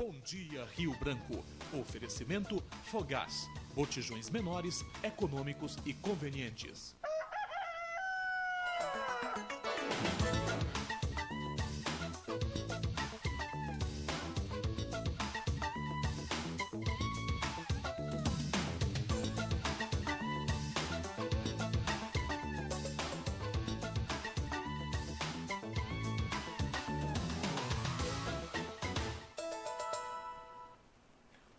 Bom Dia Rio Branco. Oferecimento Fogás. Botijões menores, econômicos e convenientes.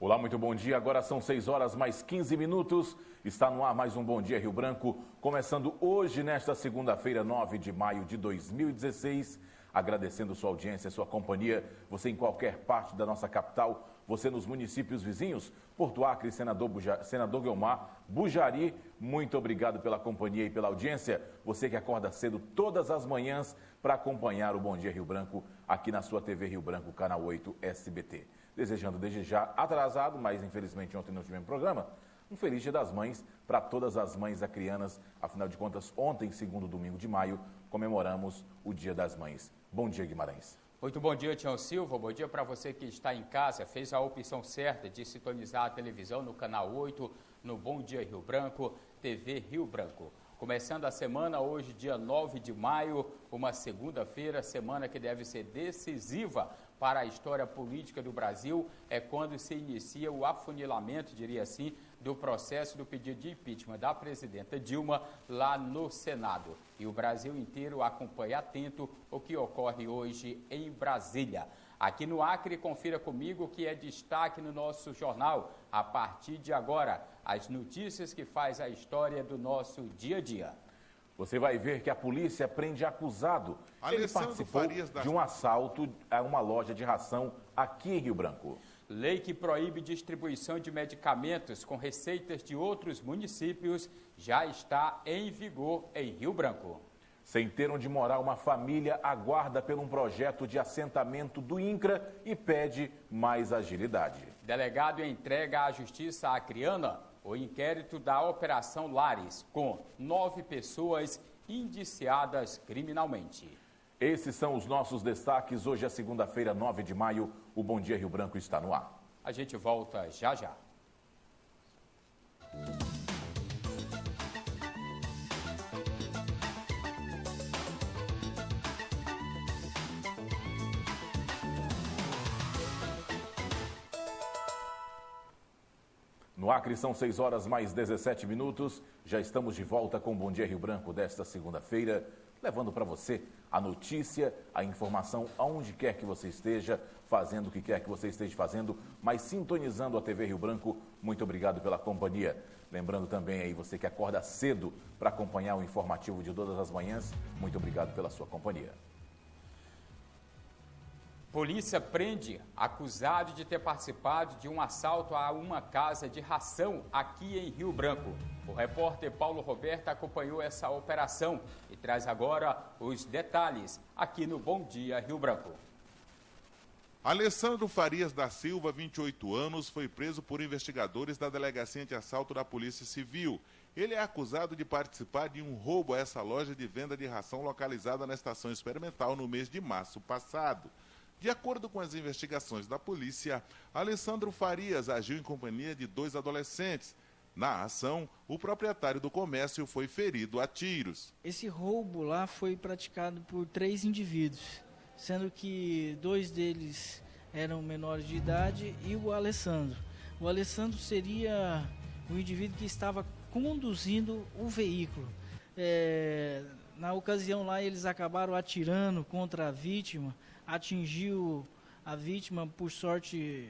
Olá, muito bom dia. Agora são 6 horas mais 15 minutos. Está no ar mais um Bom Dia Rio Branco, começando hoje, nesta segunda-feira, 9 de maio de 2016. Agradecendo sua audiência, sua companhia, você em qualquer parte da nossa capital, você nos municípios vizinhos, Porto Acre, Senador Guiomar, Bujari, muito obrigado pela companhia e pela audiência. Você que acorda cedo todas as manhãs para acompanhar o Bom Dia Rio Branco aqui na sua TV Rio Branco, Canal 8 SBT. Desejando desde já, atrasado, mas infelizmente ontem não tivemos programa, um feliz Dia das Mães para todas as mães acrianas. Afinal de contas, ontem, segundo domingo de maio, comemoramos o Dia das Mães. Bom dia, Guimarães. Muito bom dia, Tião Silva. Bom dia para você que está em casa, fez a opção certa de sintonizar a televisão no Canal 8, no Bom Dia Rio Branco, TV Rio Branco. Começando a semana, hoje, dia 9 de maio, uma segunda-feira, semana que deve ser decisiva para a história política do Brasil, é quando se inicia o afunilamento, diria assim, do processo do pedido de impeachment da presidenta Dilma lá no Senado. E o Brasil inteiro acompanha atento o que ocorre hoje em Brasília. Aqui no Acre, confira comigo o que é destaque no nosso jornal. A partir de agora, as notícias que faz a história do nosso dia a dia. Você vai ver que a polícia prende acusado. Ele participou de um assalto a uma loja de ração aqui em Rio Branco. Lei que proíbe distribuição de medicamentos com receitas de outros municípios já está em vigor em Rio Branco. Sem ter onde morar, uma família aguarda por um projeto de assentamento do INCRA e pede mais agilidade. Delegado entrega à Justiça acreana o inquérito da Operação Lares, com 9 pessoas indiciadas criminalmente. Esses são os nossos destaques. Hoje é segunda-feira, 9 de maio. O Bom Dia Rio Branco está no ar. A gente volta já já. No Acre são 6 horas mais 17 minutos. Já estamos de volta com o Bom Dia Rio Branco desta segunda-feira, levando para você a notícia, a informação, aonde quer que você esteja, fazendo o que quer que você esteja fazendo, mas sintonizando a TV Rio Branco. Muito obrigado pela companhia. Lembrando também aí, você que acorda cedo para acompanhar o informativo de todas as manhãs, muito obrigado pela sua companhia. Polícia prende acusado de ter participado de um assalto a uma casa de ração aqui em Rio Branco. O repórter Paulo Roberto acompanhou essa operação e traz agora os detalhes aqui no Bom Dia Rio Branco. Alessandro Farias da Silva, 28 anos, foi preso por investigadores da Delegacia de Assalto da Polícia Civil. Ele é acusado de participar de um roubo a essa loja de venda de ração localizada na Estação Experimental no mês de março passado. De acordo com as investigações da polícia, Alessandro Farias agiu em companhia de 2 adolescentes. Na ação, o proprietário do comércio foi ferido a tiros. Esse roubo lá foi praticado por 3 indivíduos, sendo que 2 deles eram menores de idade e o Alessandro. O Alessandro seria o indivíduo que estava conduzindo o veículo. Na ocasião lá, eles acabaram atirando contra a vítima, atingiu a vítima, por sorte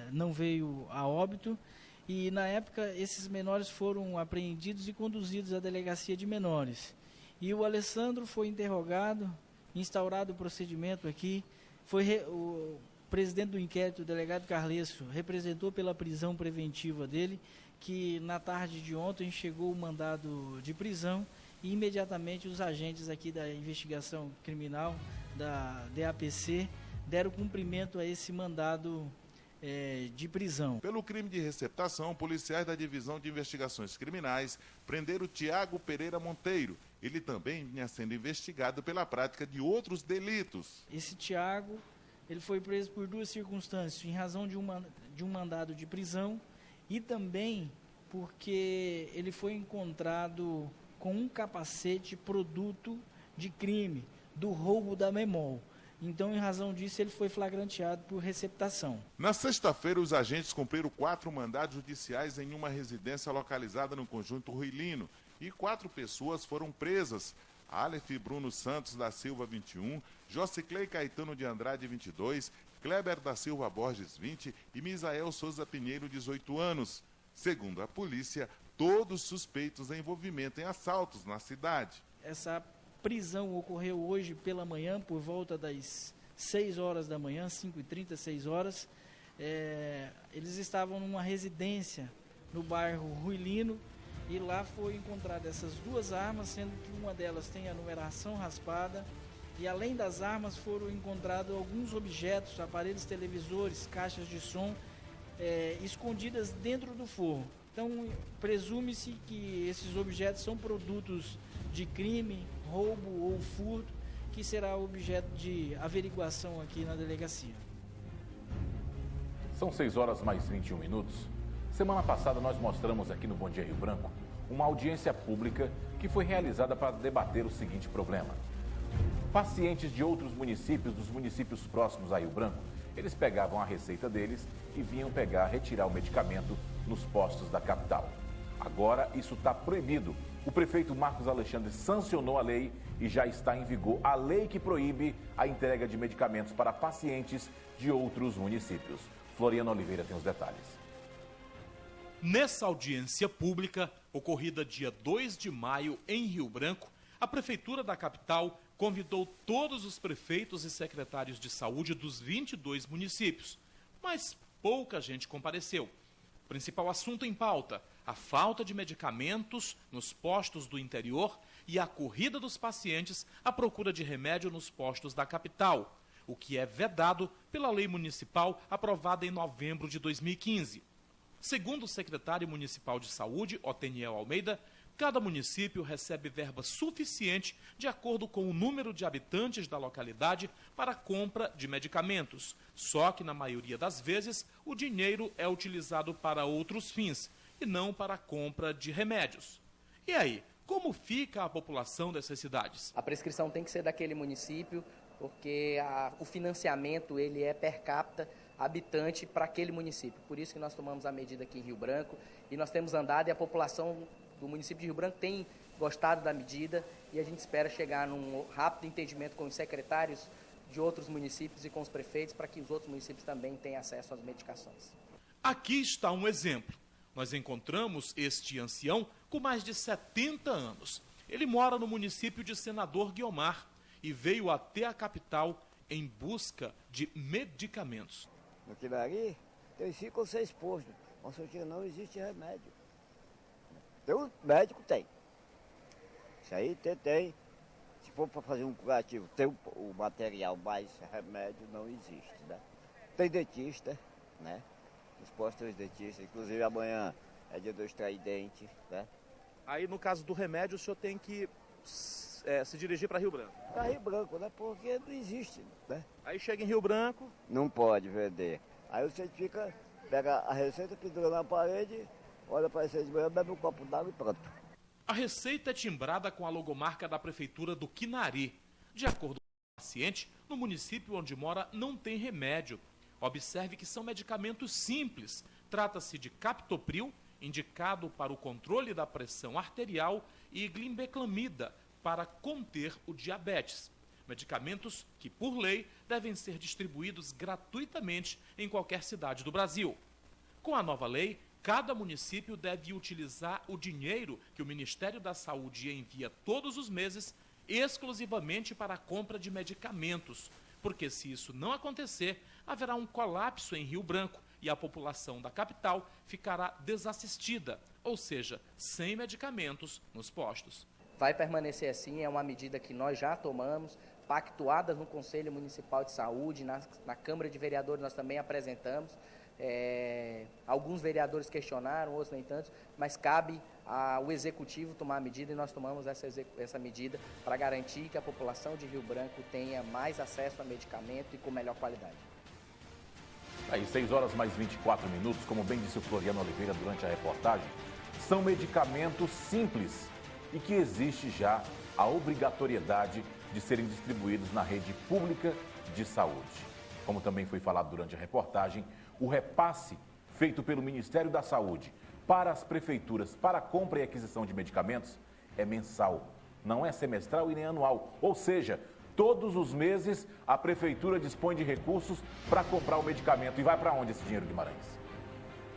não veio a óbito, e na época esses menores foram apreendidos e conduzidos à delegacia de menores. E o Alessandro foi interrogado, instaurado o procedimento aqui, o presidente do inquérito, o delegado Carlesso, representou pela prisão preventiva dele, que na tarde de ontem chegou o mandado de prisão, e imediatamente os agentes aqui da investigação criminal, da DAPC, deram cumprimento a esse mandado de prisão. Pelo crime de receptação, policiais da Divisão de Investigações Criminais prenderam Tiago Pereira Monteiro. Ele também vinha sendo investigado pela prática de outros delitos. Esse Tiago Ele foi preso por 2 circunstâncias, em razão de um mandado de prisão e também porque ele foi encontrado com um capacete produto de crime, do roubo da Memol. Então, em razão disso, ele foi flagranteado por receptação. Na sexta-feira, os agentes cumpriram 4 mandados judiciais em uma residência localizada no conjunto Ruilino e 4 pessoas foram presas. Aleph Bruno Santos da Silva, 21, Jociclei Caetano de Andrade, 22, Kleber da Silva Borges, 20 e Misael Souza Pinheiro, 18 anos. Segundo a polícia, todos suspeitos de envolvimento em assaltos na cidade. Essa prisão ocorreu hoje pela manhã, por volta das 6 horas da manhã, 5h30, 6 horas. Eles estavam numa residência no bairro Ruilino e lá foi encontrada essas 2 armas, sendo que uma delas tem a numeração raspada. E além das armas foram encontrados alguns objetos, aparelhos televisores, caixas de som, escondidas dentro do forro. Então, presume-se que esses objetos são produtos de crime, roubo ou furto, que será objeto de averiguação aqui na delegacia. São 6 horas mais 21 minutos. Semana passada nós mostramos aqui no Bom Dia Rio Branco uma audiência pública que foi realizada para debater o seguinte problema. Pacientes de outros municípios, dos municípios próximos a Rio Branco, eles pegavam a receita deles e vinham retirar o medicamento nos postos da capital. Agora isso está proibido. O prefeito Marcos Alexandre sancionou a lei e já está em vigor a lei que proíbe a entrega de medicamentos para pacientes de outros municípios. Floriano Oliveira tem os detalhes. Nessa audiência pública, ocorrida dia 2 de maio em Rio Branco, a Prefeitura da capital convidou todos os prefeitos e secretários de saúde dos 22 municípios, mas pouca gente compareceu. O principal assunto em pauta, a falta de medicamentos nos postos do interior e a corrida dos pacientes à procura de remédio nos postos da capital, o que é vedado pela lei municipal aprovada em novembro de 2015. Segundo o secretário municipal de saúde, Oteniel Almeida, cada município recebe verba suficiente de acordo com o número de habitantes da localidade para a compra de medicamentos. Só que, na maioria das vezes, o dinheiro é utilizado para outros fins e não para a compra de remédios. E aí, como fica a população dessas cidades? A prescrição tem que ser daquele município, porque o financiamento ele é per capita habitante para aquele município. Por isso que nós tomamos a medida aqui em Rio Branco e nós temos andado e a população do município de Rio Branco tem gostado da medida e a gente espera chegar num rápido entendimento com os secretários de outros municípios e com os prefeitos para que os outros municípios também tenham acesso às medicações. Aqui está um exemplo. Nós encontramos este ancião com mais de 70 anos. Ele mora no município de Senador Guiomar e veio até a capital em busca de medicamentos. Aquilo ali tem 5 ou 6 postos, mas só que não existe remédio. O médico tem. Isso aí tem. Se for para fazer um curativo, tem o material, mas remédio não existe, né? Tem dentista, né? Os postos de dentista, inclusive amanhã é dia do extrair dente, né? Aí no caso do remédio o senhor tem que se dirigir para Rio Branco. Para Rio Branco, né? Porque não existe, né? Aí chega em Rio Branco. Não pode vender. Aí você pega a receita, pendura na parede, olha para a receita de manhã, bebe um copo d'água e pronto. A receita é timbrada com a logomarca da Prefeitura do Quinari. De acordo com o paciente, no município onde mora não tem remédio. Observe que são medicamentos simples. Trata-se de captopril, indicado para o controle da pressão arterial, e glimbeclamida, para conter o diabetes. Medicamentos que, por lei, devem ser distribuídos gratuitamente em qualquer cidade do Brasil. Com a nova lei, cada município deve utilizar o dinheiro que o Ministério da Saúde envia todos os meses exclusivamente para a compra de medicamentos, porque se isso não acontecer, haverá um colapso em Rio Branco e a população da capital ficará desassistida, ou seja, sem medicamentos nos postos. Vai permanecer assim, é uma medida que nós já tomamos, pactuadas no Conselho Municipal de Saúde, na Câmara de Vereadores nós também apresentamos. Alguns vereadores questionaram, outros nem tantos, mas cabe o Executivo tomar a medida e nós tomamos essa medida para garantir que a população de Rio Branco tenha mais acesso a medicamento e com melhor qualidade. Aí, 6 horas mais 24 minutos, como bem disse o Floriano Oliveira durante a reportagem, são medicamentos simples e que existe já a obrigatoriedade de serem distribuídos na rede pública de saúde. Como também foi falado durante a reportagem, o repasse feito pelo Ministério da Saúde para as prefeituras para a compra e aquisição de medicamentos é mensal, não é semestral e nem anual. Ou seja, todos os meses a prefeitura dispõe de recursos para comprar o medicamento. E vai para onde esse dinheiro, Guimarães?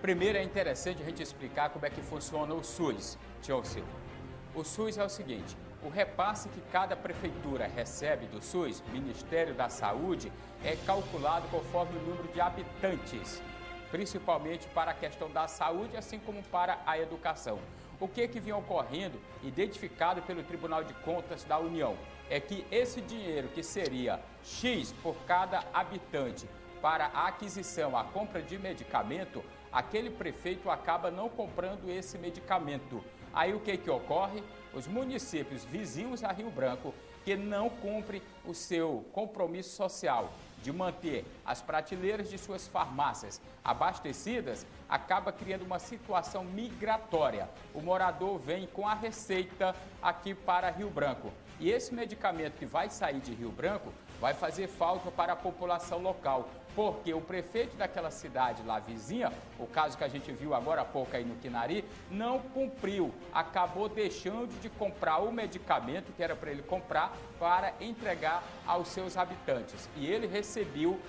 Primeiro é interessante a gente explicar como é que funciona o SUS, Tião Silva. O SUS é o seguinte, o repasse que cada prefeitura recebe do SUS, Ministério da Saúde, é calculado conforme o número de habitantes, principalmente para a questão da saúde, assim como para a educação. O que vinha ocorrendo, identificado pelo Tribunal de Contas da União, é que esse dinheiro que seria X por cada habitante para a aquisição, a compra de medicamento, aquele prefeito acaba não comprando esse medicamento. Aí o que ocorre? Os municípios vizinhos a Rio Branco que não cumprem o seu compromisso social de manter as prateleiras de suas farmácias abastecidas, acaba criando uma situação migratória. O morador vem com a receita aqui para Rio Branco. E esse medicamento que vai sair de Rio Branco vai fazer falta para a população local, porque o prefeito daquela cidade lá vizinha, o caso que a gente viu agora há pouco aí no Quinari, não cumpriu, acabou deixando de comprar o medicamento que era para ele comprar para entregar aos seus habitantes. E ele recebeu,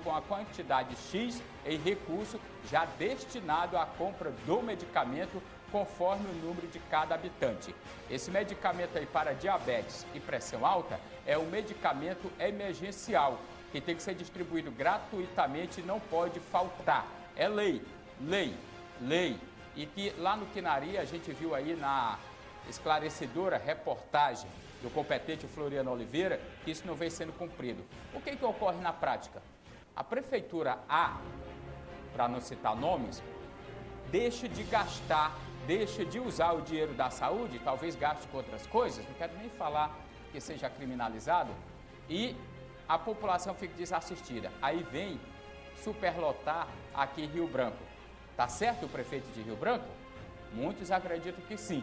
uma quantidade X em recurso já destinado à compra do medicamento conforme o número de cada habitante. Esse medicamento aí para diabetes e pressão alta é um medicamento emergencial, que tem que ser distribuído gratuitamente e não pode faltar. É lei. E que lá no Quinari a gente viu aí na esclarecedora reportagem do competente Floriano Oliveira que isso não vem sendo cumprido. O que ocorre na prática? A prefeitura A, para não citar nomes, deixa de gastar, deixa de usar o dinheiro da saúde, talvez gaste com outras coisas, não quero nem falar que seja criminalizado, e a população fica desassistida. Aí vem superlotar aqui em Rio Branco. Tá certo o prefeito de Rio Branco? Muitos acreditam que sim.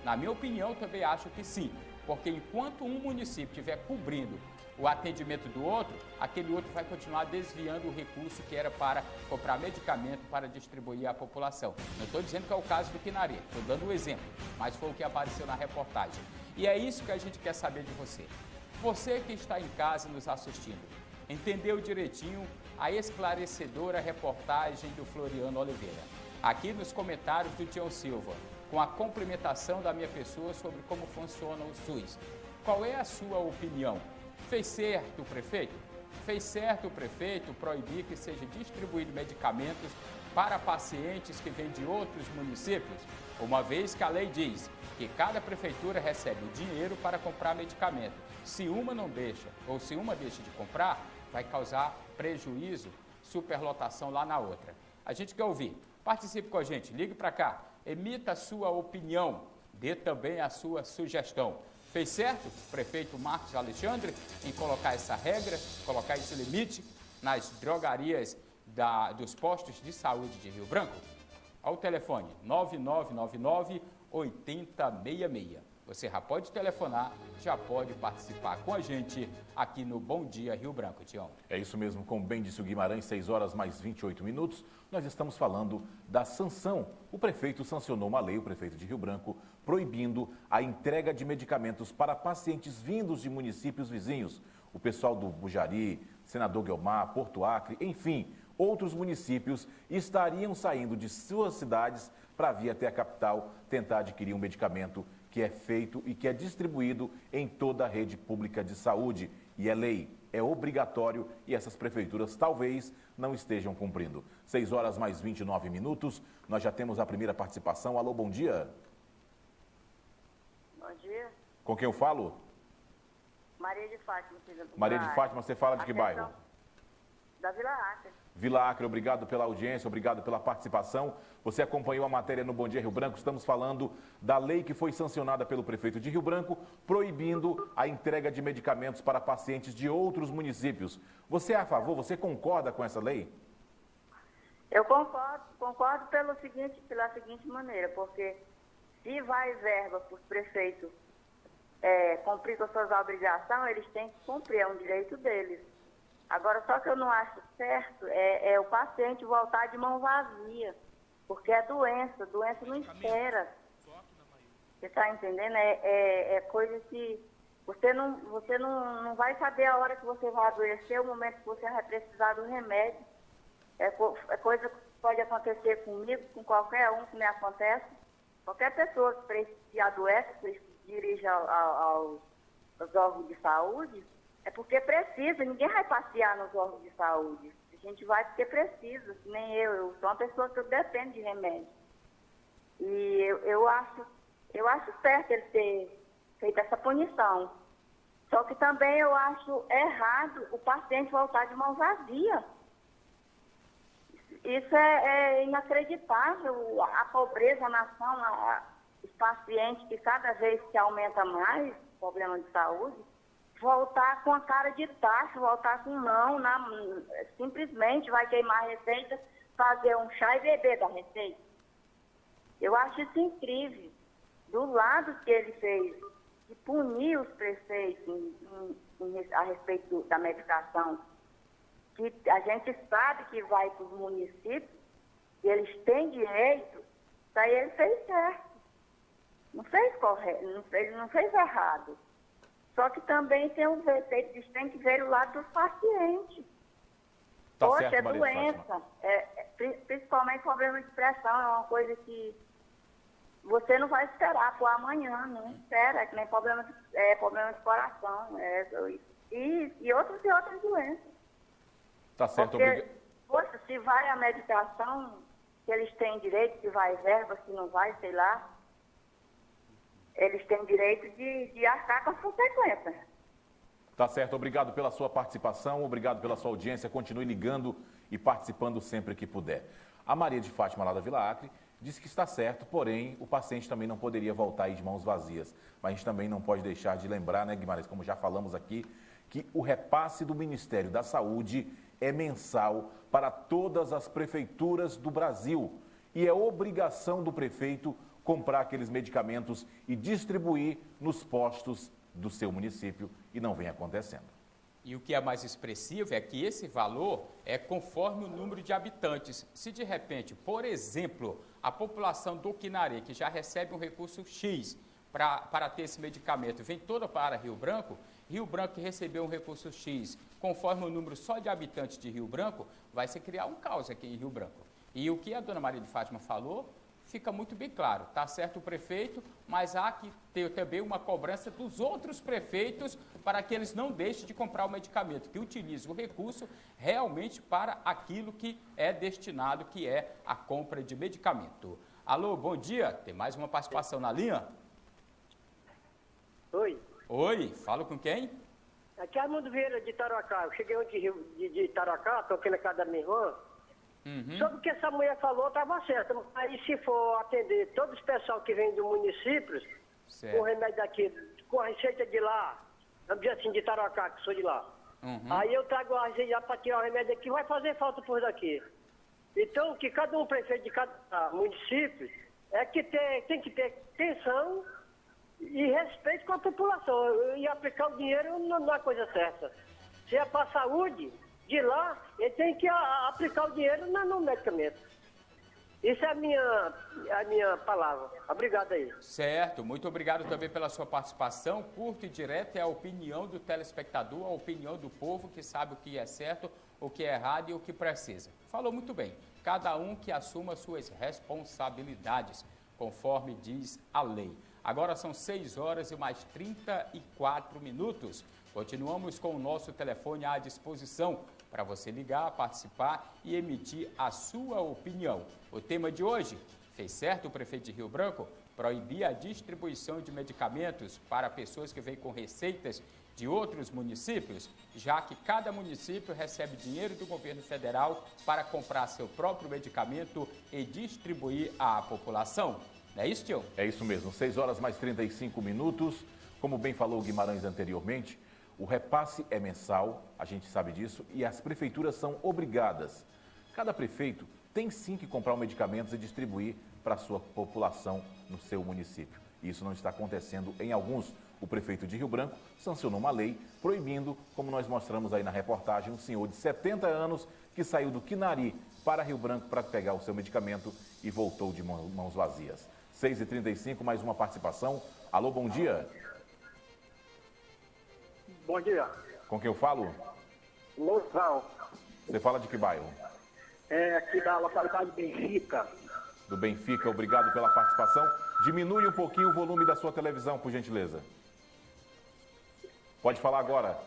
Na minha opinião, também acho que sim. Porque enquanto um município estiver cobrindo o atendimento do outro, aquele outro vai continuar desviando o recurso que era para comprar medicamento para distribuir à população. Não estou dizendo que é o caso do Quinari, estou dando um exemplo, mas foi o que apareceu na reportagem. E é isso que a gente quer saber de você. Você que está em casa nos assistindo, entendeu direitinho a esclarecedora reportagem do Floriano Oliveira? Aqui nos comentários do Tião Silva, com a complementação da minha pessoa sobre como funciona o SUS. Qual é a sua opinião? Fez certo o prefeito? Fez certo o prefeito proibir que seja distribuído medicamentos para pacientes que vêm de outros municípios? Uma vez que a lei diz que cada prefeitura recebe o dinheiro para comprar medicamento. Se uma não deixa, ou se uma deixa de comprar, vai causar prejuízo, superlotação lá na outra. A gente quer ouvir. Participe com a gente, ligue para cá, emita a sua opinião, dê também a sua sugestão. Fez certo o prefeito Marcos Alexandre em colocar essa regra, colocar esse limite nas drogarias dos postos de saúde de Rio Branco? Ao telefone 9999-8066. Você já pode telefonar, já pode participar com a gente aqui no Bom Dia Rio Branco, Tião. É isso mesmo, como bem disse o Guimarães, 6 horas mais 28 minutos, nós estamos falando da sanção. O prefeito sancionou uma lei, o prefeito de Rio Branco, proibindo a entrega de medicamentos para pacientes vindos de municípios vizinhos. O pessoal do Bujari, Senador Guiomar, Porto Acre, enfim, outros municípios estariam saindo de suas cidades para vir até a capital tentar adquirir um medicamento que é feito e que é distribuído em toda a rede pública de saúde. E é lei, é obrigatório e essas prefeituras talvez não estejam cumprindo. 6 horas mais 29 minutos, nós já temos a primeira participação. Alô, bom dia. Bom dia. Com quem eu falo? Maria de Fátima. Maria de Fátima, você fala de que bairro? da Vila Acre. Vila Acre, obrigado pela audiência, obrigado pela participação. Você acompanhou a matéria no Bom Dia Rio Branco. Estamos falando da lei que foi sancionada pelo prefeito de Rio Branco, proibindo a entrega de medicamentos para pacientes de outros municípios. Você é a favor, você concorda com essa lei? Eu concordo pela seguinte maneira, porque se vai verba para os prefeitos cumprir com as suas obrigações, eles têm que cumprir, é um direito deles. Agora, só que eu não acho certo o paciente voltar de mão vazia, porque é doença não espera. Você está entendendo? É coisa que você não vai saber a hora que você vai adoecer, o momento que você vai precisar do remédio. É coisa que pode acontecer comigo, com qualquer um que me acontece. Qualquer pessoa que adoece, que dirige aos órgãos de saúde, é porque precisa. Ninguém vai passear nos órgãos de saúde. A gente vai porque precisa, nem eu. Eu sou uma pessoa que depende de remédio. E eu acho certo ele ter feito essa punição. Só que também eu acho errado o paciente voltar de mão vazia. Isso é inacreditável. A pobreza, a nação, os pacientes que cada vez que aumenta mais o problema de saúde, voltar com a cara de tacho, voltar com simplesmente vai queimar a receita, fazer um chá e beber da receita. Eu acho isso incrível. Do lado que ele fez, de punir os prefeitos a respeito da medicação, que a gente sabe que vai para os municípios, que eles têm direito, isso aí ele fez certo. Não fez correto, ele não fez errado. Só que também eles têm que ver o lado dos pacientes. Tá Poxa, certo, é Maria doença. Principalmente problema de pressão, é uma coisa que você não vai esperar por amanhã, não espera, é que nem problema de coração, e outras doenças. Tá certo, porque, poxa, se vai a medicação, se eles têm direito, se vai verba, se não vai, sei lá, eles têm direito de arcar com as consequências. Tá certo, obrigado pela sua participação, obrigado pela sua audiência, continue ligando e participando sempre que puder. A Maria de Fátima, lá da Vila Acre, disse que está certo, porém o paciente também não poderia voltar aí de mãos vazias. Mas a gente também não pode deixar de lembrar, né, Guimarães, como já falamos aqui, que o repasse do Ministério da Saúde é mensal para todas as prefeituras do Brasil e é obrigação do prefeito comprar aqueles medicamentos e distribuir nos postos do seu município, e não vem acontecendo. E o que é mais expressivo é que esse valor é conforme o número de habitantes. Se de repente, por exemplo, a população do Quinaré, que já recebe um recurso X para ter esse medicamento, vem toda para Rio Branco que recebeu um recurso X, conforme o número só de habitantes de Rio Branco, vai se criar um caos aqui em Rio Branco. E o que a dona Maria de Fátima falou, fica muito bem claro. Está certo o prefeito, mas há que ter também uma cobrança dos outros prefeitos para que eles não deixem de comprar o medicamento, que utilizem o recurso realmente para aquilo que é destinado, que é a compra de medicamento. Alô, bom dia. Tem mais uma participação na linha? Oi. Oi, falo com quem? Aqui é Armando Vieira de Tarauacá. Eu cheguei ontem de Tarauacá, estou aqui na casa da minha irmã. Sobre o que essa mulher falou, estava certo. Aí se for atender todo esse pessoal que vem do município, com o remédio daqui, com a receita de lá, vamos dizer assim, de Tarauacá, que sou de lá. Aí eu trago a receita para tirar o remédio aqui, vai fazer falta por daqui. Então, que cada um prefeito de cada município que tem que ter atenção e respeito com a população. E aplicar o dinheiro não é coisa certa. Se é para a saúde, de lá, ele tem que aplicar o dinheiro no medicamento. Isso é a minha palavra. Obrigado aí. Certo, muito obrigado também pela sua participação. Curto e direto é a opinião do telespectador, a opinião do povo que sabe o que é certo, o que é errado e o que precisa. Falou muito bem. Cada um que assuma suas responsabilidades, conforme diz a lei. Agora são 6 horas e mais 34 minutos. Continuamos com o nosso telefone à disposição para você ligar, participar e emitir a sua opinião. O tema de hoje, fez certo o prefeito de Rio Branco? proibir a distribuição de medicamentos para pessoas que vêm com receitas de outros municípios, já que cada município recebe dinheiro do governo federal para comprar seu próprio medicamento e distribuir à população. Não é isso, tio? É isso mesmo, 6 horas mais 35 minutos. Como bem falou o Guimarães anteriormente, o repasse é mensal, a gente sabe disso, e as prefeituras são obrigadas. Cada prefeito tem sim que comprar medicamentos e distribuir para a sua população no seu município. Isso não está acontecendo em alguns. O prefeito de Rio Branco sancionou uma lei proibindo, como nós mostramos aí na reportagem, um senhor de 70 anos que saiu do Quinari para Rio Branco para pegar o seu medicamento e voltou de mãos vazias. 6h35, mais uma participação. Alô, bom dia. Bom dia. Com quem eu falo? Lousão. Você fala de que bairro? É aqui da localidade Benfica. Do Benfica, obrigado pela participação. Diminui um pouquinho o volume da sua televisão, por gentileza. Pode falar agora.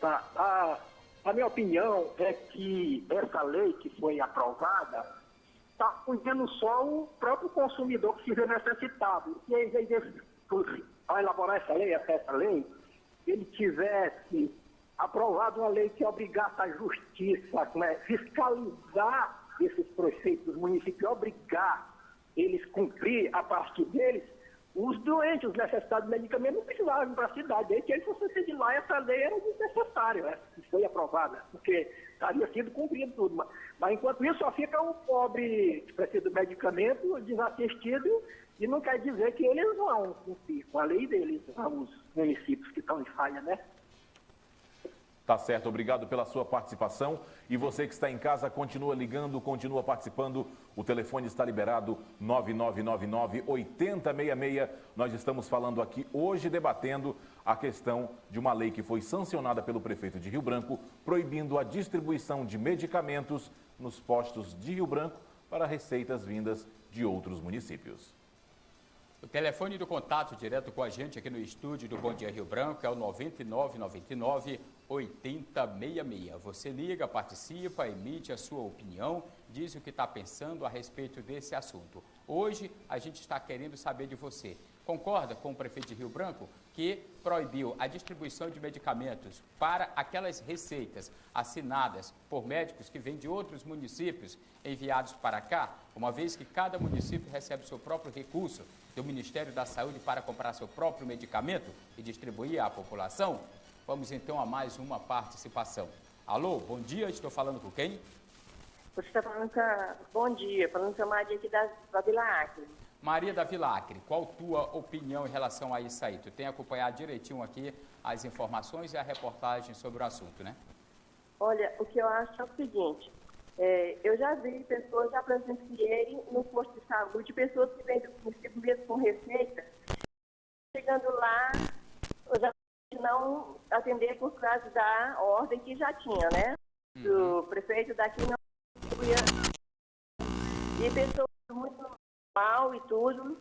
Tá. A minha opinião é que essa lei que foi aprovada está punhando só o próprio consumidor que se vê necessitado. E em vez de ao elaborar essa lei, ele tivesse aprovado uma lei que obrigasse a justiça, né, fiscalizar esses prefeitos dos municípios, obrigar eles a cumprir a parte deles, os doentes, os necessitados de medicamento não precisavam ir para a cidade. Desde que eles fossem de lá, essa lei era desnecessária, né, que foi aprovada, porque estaria sido cumprido tudo. Mas enquanto isso, só fica o pobre que precisa do medicamento desassistido, e não quer dizer que eles vão cumprir com a lei deles, os municípios que estão em falha, né? Tá certo, obrigado pela sua participação. E você que está em casa, continua ligando, continua participando. O telefone está liberado, 9999-8066. Nós estamos falando aqui hoje, debatendo a questão de uma lei que foi sancionada pelo prefeito de Rio Branco, proibindo a distribuição de medicamentos nos postos de Rio Branco para receitas vindas de outros municípios. O telefone do contato direto com a gente aqui no estúdio do Bom Dia Rio Branco é o 9999-8066. Você liga, participa, emite a sua opinião, diz o que está pensando a respeito desse assunto. Hoje a gente está querendo saber de você. Concorda com o prefeito de Rio Branco que proibiu a distribuição de medicamentos para aquelas receitas assinadas por médicos que vêm de outros municípios enviados para cá, uma vez que cada município recebe o seu próprio recurso do Ministério da Saúde para comprar seu próprio medicamento e distribuir à população? Vamos então a mais uma participação. Alô, bom dia, estou falando com quem? Você está falando com bom dia, falando com a Maria aqui da Vila Acre. Maria da Vila Acre, qual tua opinião em relação a isso aí? Tu tem acompanhado direitinho aqui as informações e a reportagem sobre o assunto, né? Olha, o que eu acho é o seguinte, eu já vi pessoas, já presenciei no posto de saúde, pessoas que vêm do município mesmo com receita, chegando lá, eu já não atender por causa da ordem que já tinha, né? O prefeito daqui não ia. E pessoas muito mal e tudo.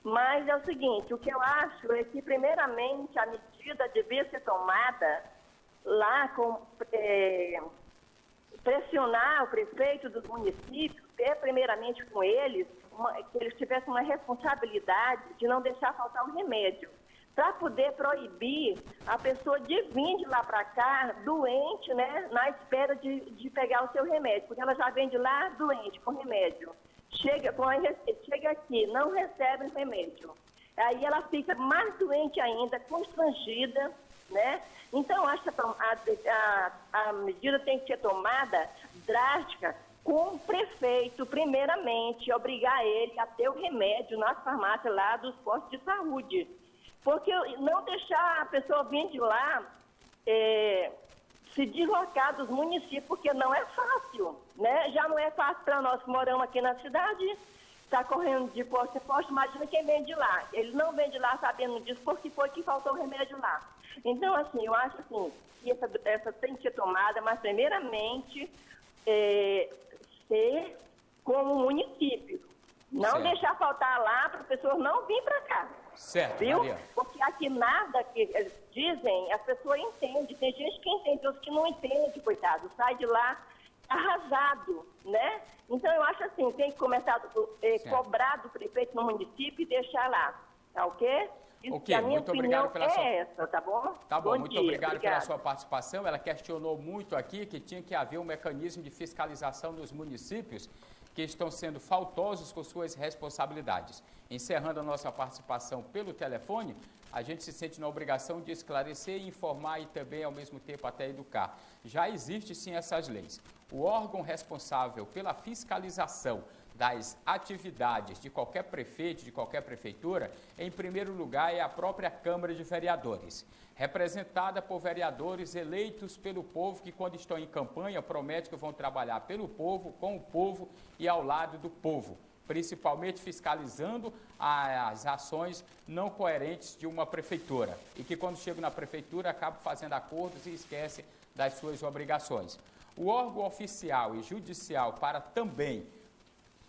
Mas é o seguinte, o que eu acho é que, primeiramente, a medida devia ser tomada lá com pressionar o prefeito dos municípios, primeiramente com eles, que eles tivessem uma responsabilidade de não deixar faltar um remédio, para poder proibir a pessoa de vir de lá para cá doente, né, na espera de pegar o seu remédio, porque ela já vem de lá doente, com remédio. Chega aqui, não recebe o remédio. Aí ela fica mais doente ainda, constrangida, né? Então, acho que a medida tem que ser tomada drástica com o prefeito, primeiramente, obrigar ele a ter o remédio nas farmácias lá dos postos de saúde. Porque não deixar a pessoa vir de lá se deslocar dos municípios, porque não é fácil, né? Já não é fácil para nós que moramos aqui na cidade, está correndo de posto em posto, imagina quem vem de lá. Ele não vem de lá sabendo disso, porque foi que faltou o remédio lá. Então, assim, eu acho assim, que essa tem que ser tomada, mas primeiramente ser como município. Não certo. Deixar faltar lá para as pessoas não virem para cá. Certo, viu? Maria. Porque aqui nada que eles dizem, as pessoas entendem. Tem gente que entende, outros que não entende, coitado. Sai de lá arrasado, né? Então, eu acho assim, tem que começar a cobrar do prefeito no município e deixar lá, tá ok? Ok, a minha muito obrigado opinião pela sua... essa, tá bom? Tá bom, muito dia, obrigado pela sua participação. Ela questionou muito aqui que tinha que haver um mecanismo de fiscalização nos municípios que estão sendo faltosos com suas responsabilidades. Encerrando a nossa participação pelo telefone, a gente se sente na obrigação de esclarecer, informar e também, ao mesmo tempo, até educar. Já existe, sim, essas leis. O órgão responsável pela fiscalização das atividades de qualquer prefeito, de qualquer prefeitura, em primeiro lugar é a própria Câmara de Vereadores, representada por vereadores eleitos pelo povo que, quando estão em campanha, prometem que vão trabalhar pelo povo, com o povo e ao lado do povo, principalmente fiscalizando as ações não coerentes de uma prefeitura e que, quando chegam na prefeitura, acabam fazendo acordos e esquecem das suas obrigações. O órgão oficial e judicial para também,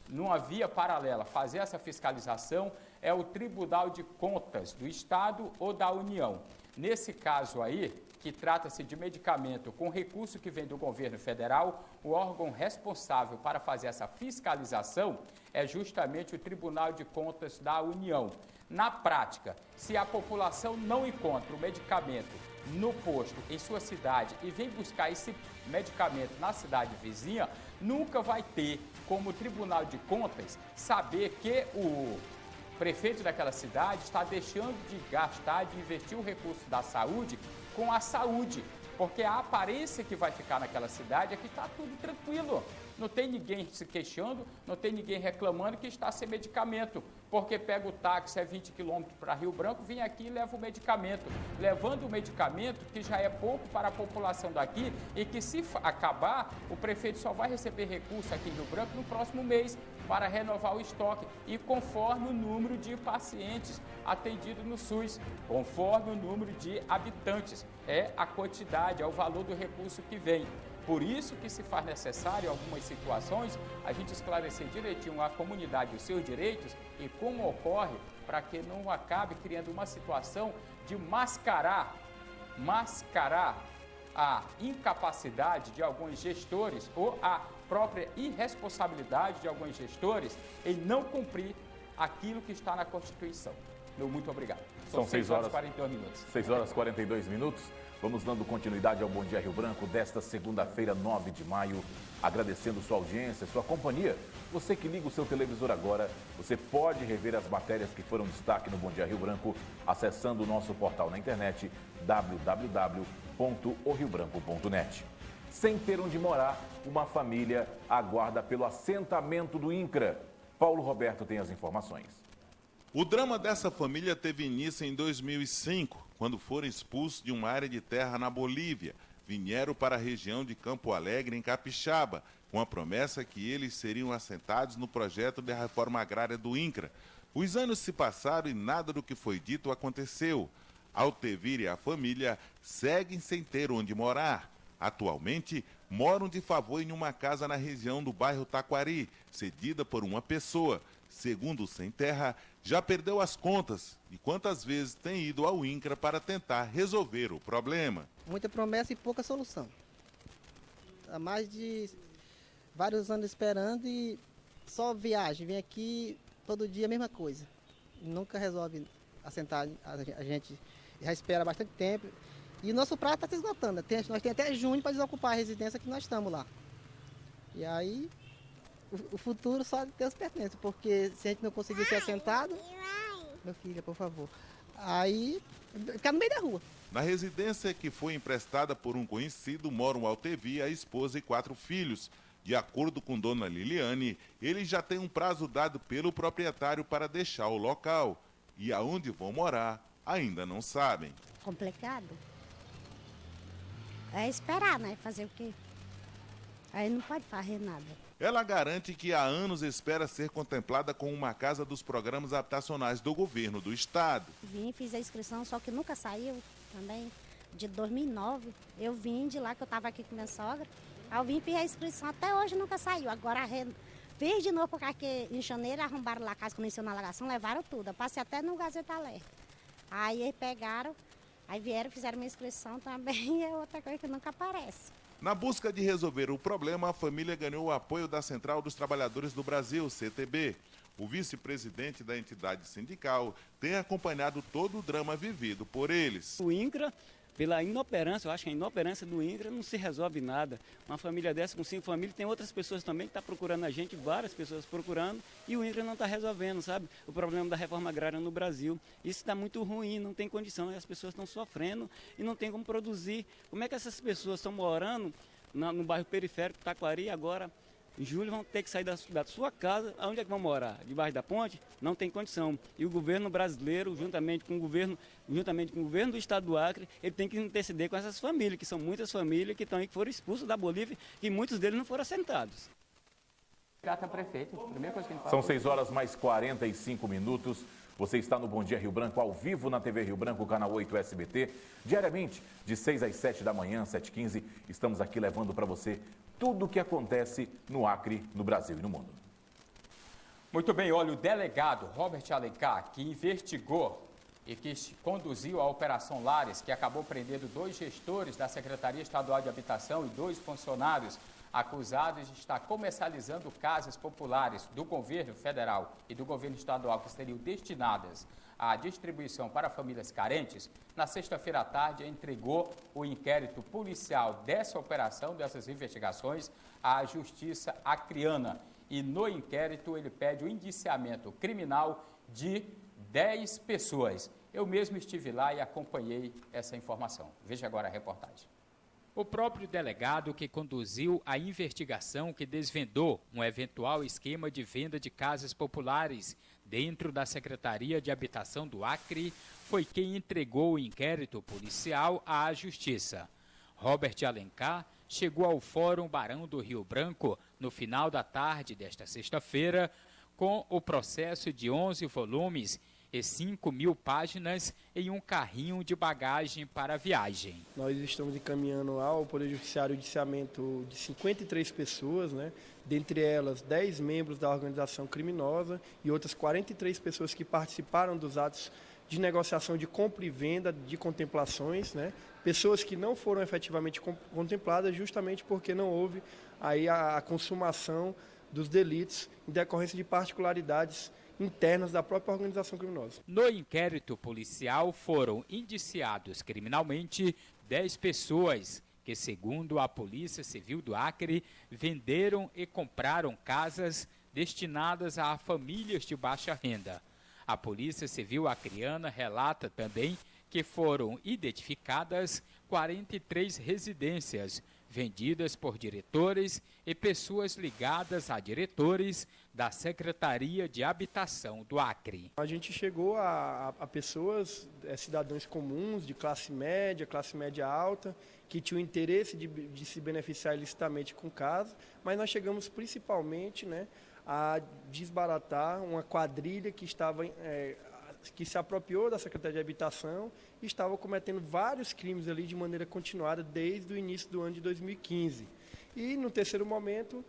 numa via paralela, fazer essa fiscalização é o Tribunal de Contas do Estado ou da União. Nesse caso aí, que trata-se de medicamento com recurso que vem do governo federal, o órgão responsável para fazer essa fiscalização é justamente o Tribunal de Contas da União. Na prática, se a população não encontra o medicamento no posto em sua cidade e vem buscar esse medicamento na cidade vizinha, nunca vai ter como Tribunal de Contas saber que o prefeito daquela cidade está deixando de gastar, de investir o recurso da saúde com a saúde, porque a aparência que vai ficar naquela cidade é que está tudo tranquilo. Não tem ninguém se queixando, não tem ninguém reclamando que está sem medicamento, porque pega o táxi, 20 quilômetros para Rio Branco, vem aqui e leva o medicamento, levando o medicamento que já é pouco para a população daqui e que, se acabar, o prefeito só vai receber recurso aqui em Rio Branco no próximo mês para renovar o estoque e conforme o número de pacientes atendidos no SUS, conforme o número de habitantes, é a quantidade, é o valor do recurso que vem. Por isso que se faz necessário, em algumas situações, a gente esclarecer direitinho a comunidade os seus direitos e como ocorre para que não acabe criando uma situação de mascarar a incapacidade de alguns gestores ou a própria irresponsabilidade de alguns gestores em não cumprir aquilo que está na Constituição. Muito obrigado. São 6 horas e 42 minutos. 6 horas e 42 minutos. Vamos dando continuidade ao Bom Dia Rio Branco desta segunda-feira, 9 de maio. Agradecendo sua audiência, sua companhia. Você que liga o seu televisor agora, você pode rever as matérias que foram destaque no Bom Dia Rio Branco, acessando o nosso portal na internet, www.oriobranco.net. Sem ter onde morar, uma família aguarda pelo assentamento do INCRA. Paulo Roberto tem as informações. O drama dessa família teve início em 2005, quando foram expulsos de uma área de terra na Bolívia. Vieram para a região de Campo Alegre, em Capixaba, com a promessa que eles seriam assentados no projeto de reforma agrária do INCRA. Os anos se passaram e nada do que foi dito aconteceu. Altevir e a família seguem sem ter onde morar. Atualmente, moram de favor em uma casa na região do bairro Taquari, cedida por uma pessoa. Segundo o Sem Terra, já perdeu as contas de quantas vezes tem ido ao INCRA para tentar resolver o problema. Muita promessa e pouca solução. Há mais de vários anos esperando e só viagem. Vem aqui todo dia a mesma coisa. Nunca resolve assentar, a gente já espera bastante tempo. E o nosso prazo está se esgotando. Nós temos até junho para desocupar a residência que nós estamos lá. E aí, o futuro só Deus pertence, porque se a gente não conseguir ser assentado... Meu filho, por favor. Aí, ficar no meio da rua. Na residência que foi emprestada por um conhecido, moram Altevir, a esposa e 4 filhos. De acordo com dona Liliane, ele já tem um prazo dado pelo proprietário para deixar o local. E aonde vão morar, ainda não sabem. Complicado. É esperar, né? Fazer o quê? Aí não pode fazer nada. Ela garante que há anos espera ser contemplada com uma casa dos programas habitacionais do governo do estado. Vim, fiz a inscrição, só que nunca saiu também. De 2009, eu vim de lá, que eu estava aqui com minha sogra. Aí eu vim, fiz a inscrição, até hoje nunca saiu. Agora fiz de novo, porque aqui em janeiro arrombaram lá a casa, conheceu na alagação, levaram tudo. Eu passei até no Gazeta Alerta. Aí eles pegaram, aí vieram, fizeram minha inscrição também, e é outra coisa que nunca aparece. Na busca de resolver o problema, a família ganhou o apoio da Central dos Trabalhadores do Brasil, CTB. O vice-presidente da entidade sindical tem acompanhado todo o drama vivido por eles. O INCRA, pela inoperância, eu acho que a inoperância do INCRA não se resolve nada. Uma família dessa com 5 famílias, tem outras pessoas também que estão procurando a gente, várias pessoas procurando, e o INCRA não está resolvendo, sabe? O problema da reforma agrária no Brasil. Isso está muito ruim, não tem condição, as pessoas estão sofrendo e não tem como produzir. Como é que essas pessoas estão morando no bairro periférico, Taquari, agora, em julho, vão ter que sair da sua casa? Aonde é que vão morar? Debaixo da ponte? Não tem condição. E o governo brasileiro, juntamente com o governo do estado do Acre, ele tem que interceder com essas famílias, que são muitas famílias que estão aí, que foram expulsas da Bolívia, e muitos deles não foram assentados. Prefeito, primeira coisa que ele fala. São 6 horas mais 45 minutos. Você está no Bom Dia Rio Branco, ao vivo na TV Rio Branco, canal 8 SBT. Diariamente, de 6 às 7 da manhã, 7h15, estamos aqui levando para você tudo o que acontece no Acre, no Brasil e no mundo. Muito bem, olha, o delegado Robert Alencar, que investigou e que conduziu a Operação Lares, que acabou prendendo 2 gestores da Secretaria Estadual de Habitação e 2 funcionários acusados de estar comercializando casas populares do governo federal e do governo estadual que seriam destinadas à distribuição para famílias carentes, na sexta-feira à tarde entregou o inquérito policial dessa operação, dessas investigações, à Justiça Acreana. E no inquérito ele pede o indiciamento criminal de 10 pessoas. Eu mesmo estive lá e acompanhei essa informação. Veja agora a reportagem. O próprio delegado que conduziu a investigação que desvendou um eventual esquema de venda de casas populares dentro da Secretaria de Habitação do Acre foi quem entregou o inquérito policial à Justiça. Robert Alencar chegou ao Fórum Barão do Rio Branco no final da tarde desta sexta-feira com o processo de 11 volumes e 5.000 páginas em um carrinho de bagagem para a viagem. Nós estamos encaminhando ao Poder Judiciário o indiciamento de 53 pessoas, dentre elas 10 membros da organização criminosa e outras 43 pessoas que participaram dos atos de negociação de compra e venda de contemplações, pessoas que não foram efetivamente contempladas justamente porque não houve aí a consumação dos delitos em decorrência de particularidades internas da própria organização criminosa. No inquérito policial foram indiciados criminalmente 10 pessoas que, segundo a Polícia Civil do Acre, venderam e compraram casas destinadas a famílias de baixa renda. A Polícia Civil acreana relata também que foram identificadas 43 residências vendidas por diretores e pessoas ligadas a diretores da Secretaria de Habitação do Acre. A gente chegou a pessoas, cidadãos comuns, de classe média alta, que tinham interesse de se beneficiar ilicitamente com casa, mas nós chegamos principalmente a desbaratar uma quadrilha que se apropriou da Secretaria de Habitação e estava cometendo vários crimes ali de maneira continuada desde o início do ano de 2015. E no terceiro momento,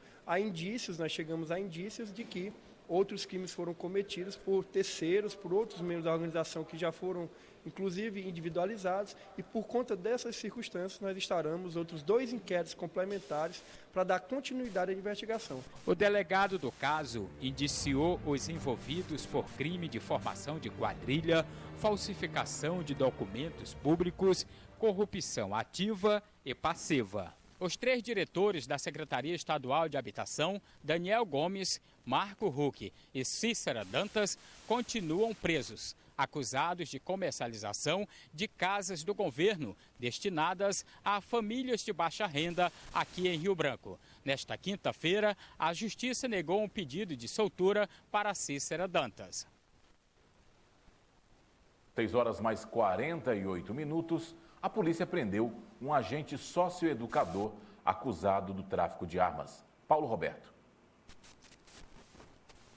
nós chegamos a indícios de que outros crimes foram cometidos por terceiros, por outros membros da organização que já foram, inclusive, individualizados, e por conta dessas circunstâncias nós instauramos outros 2 inquéritos complementares para dar continuidade à investigação. O delegado do caso indiciou os envolvidos por crime de formação de quadrilha, falsificação de documentos públicos, corrupção ativa e passiva. Os 3 diretores da Secretaria Estadual de Habitação, Daniel Gomes, Marco Huck e Cícera Dantas, continuam presos, acusados de comercialização de casas do governo destinadas a famílias de baixa renda aqui em Rio Branco. Nesta quinta-feira, a Justiça negou um pedido de soltura para Cícera Dantas. 6 horas mais 48 minutos. A polícia prendeu um agente socioeducador acusado do tráfico de armas. Paulo Roberto.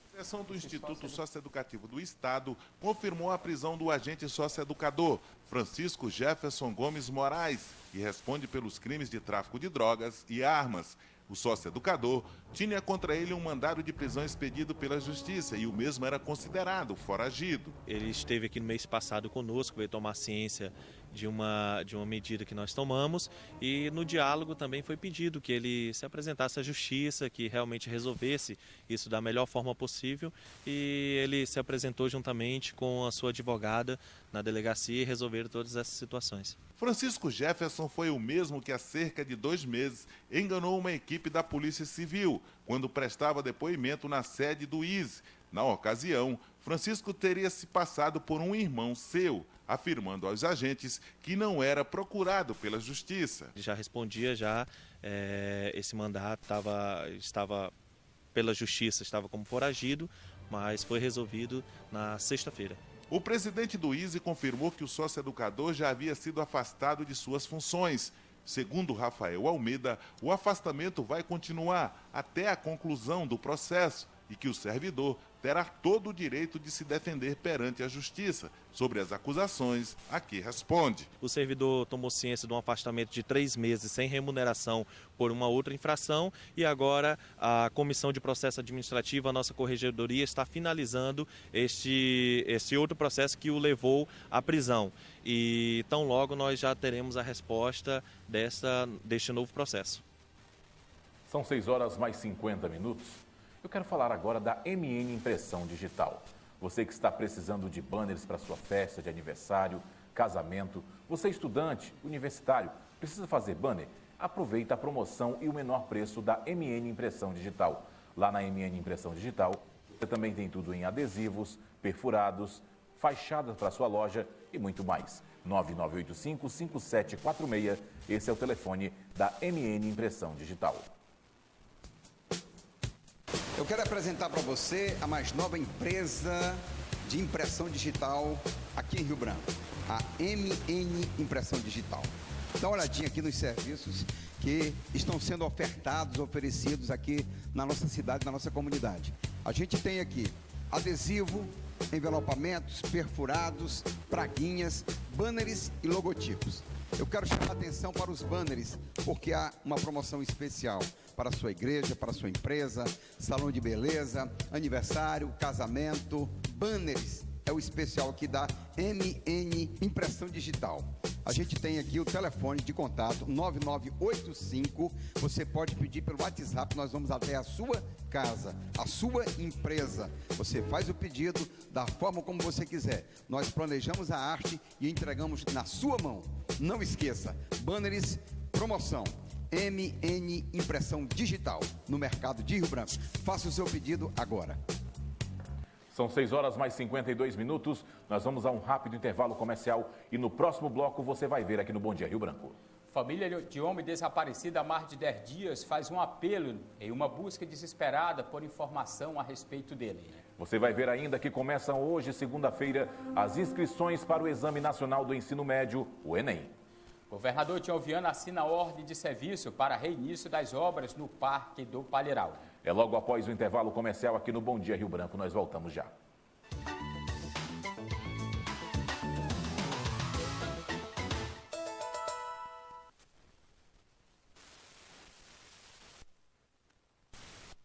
A direção do Instituto Socioeducativo do Estado confirmou a prisão do agente socioeducador, Francisco Jefferson Gomes Moraes, que responde pelos crimes de tráfico de drogas e armas. O socioeducador tinha contra ele um mandado de prisão expedido pela Justiça e o mesmo era considerado foragido. Ele esteve aqui no mês passado conosco, veio tomar ciência de uma medida que nós tomamos, e no diálogo também foi pedido que ele se apresentasse à justiça, que realmente resolvesse isso da melhor forma possível, e ele se apresentou juntamente com a sua advogada na delegacia e resolveram todas essas situações. Francisco Jefferson foi o mesmo que há cerca de 2 meses enganou uma equipe da Polícia Civil quando prestava depoimento na sede do ISE. Na ocasião, Francisco teria se passado por um irmão seu, afirmando aos agentes que não era procurado pela Justiça. Já respondia, esse mandato estava pela Justiça, estava como foragido, mas foi resolvido na sexta-feira. O presidente do ISE confirmou que o sócio-educador já havia sido afastado de suas funções. Segundo Rafael Almeida, o afastamento vai continuar até a conclusão do processo e que o servidor terá todo o direito de se defender perante a Justiça sobre as acusações a que responde. O servidor tomou ciência de um afastamento de 3 meses sem remuneração por uma outra infração e agora a Comissão de Processo Administrativo, a nossa corregedoria, está finalizando este outro processo que o levou à prisão. E tão logo nós já teremos a resposta deste novo processo. São 6h mais 50. Eu quero falar agora da MN Impressão Digital. Você que está precisando de banners para sua festa de aniversário, casamento, você estudante, universitário, precisa fazer banner? Aproveita a promoção e o menor preço da MN Impressão Digital. Lá na MN Impressão Digital, você também tem tudo em adesivos, perfurados, fachadas para sua loja e muito mais. 9985-5746, esse é o telefone da MN Impressão Digital. Eu quero apresentar para você a mais nova empresa de impressão digital aqui em Rio Branco, a MN Impressão Digital. Dá uma olhadinha aqui nos serviços que estão sendo oferecidos aqui na nossa cidade, na nossa comunidade. A gente tem aqui adesivo, envelopamentos, perfurados, praguinhas, banners e logotipos. Eu quero chamar a atenção para os banners, porque há uma promoção especial para a sua igreja, para a sua empresa, salão de beleza, aniversário, casamento. Banners é o especial aqui da MN Impressão Digital. A gente tem aqui o telefone de contato 9985. Você pode pedir pelo WhatsApp, nós vamos até a sua casa, a sua empresa. Você faz o pedido da forma como você quiser. Nós planejamos a arte e entregamos na sua mão. Não esqueça, banners, promoção. MN Impressão Digital no mercado de Rio Branco. Faça o seu pedido agora. São 6h mais 52. Nós vamos a um rápido intervalo comercial e no próximo bloco você vai ver aqui no Bom Dia Rio Branco. Família de homem desaparecido há mais de 10 dias faz um apelo em uma busca desesperada por informação a respeito dele. Você vai ver ainda que começam hoje, segunda-feira, as inscrições para o Exame Nacional do Ensino Médio, o Enem. Governador Tião Viana assina a ordem de serviço para reinício das obras no Parque do Palheiral. É logo após o intervalo comercial aqui no Bom Dia Rio Branco. Nós voltamos já.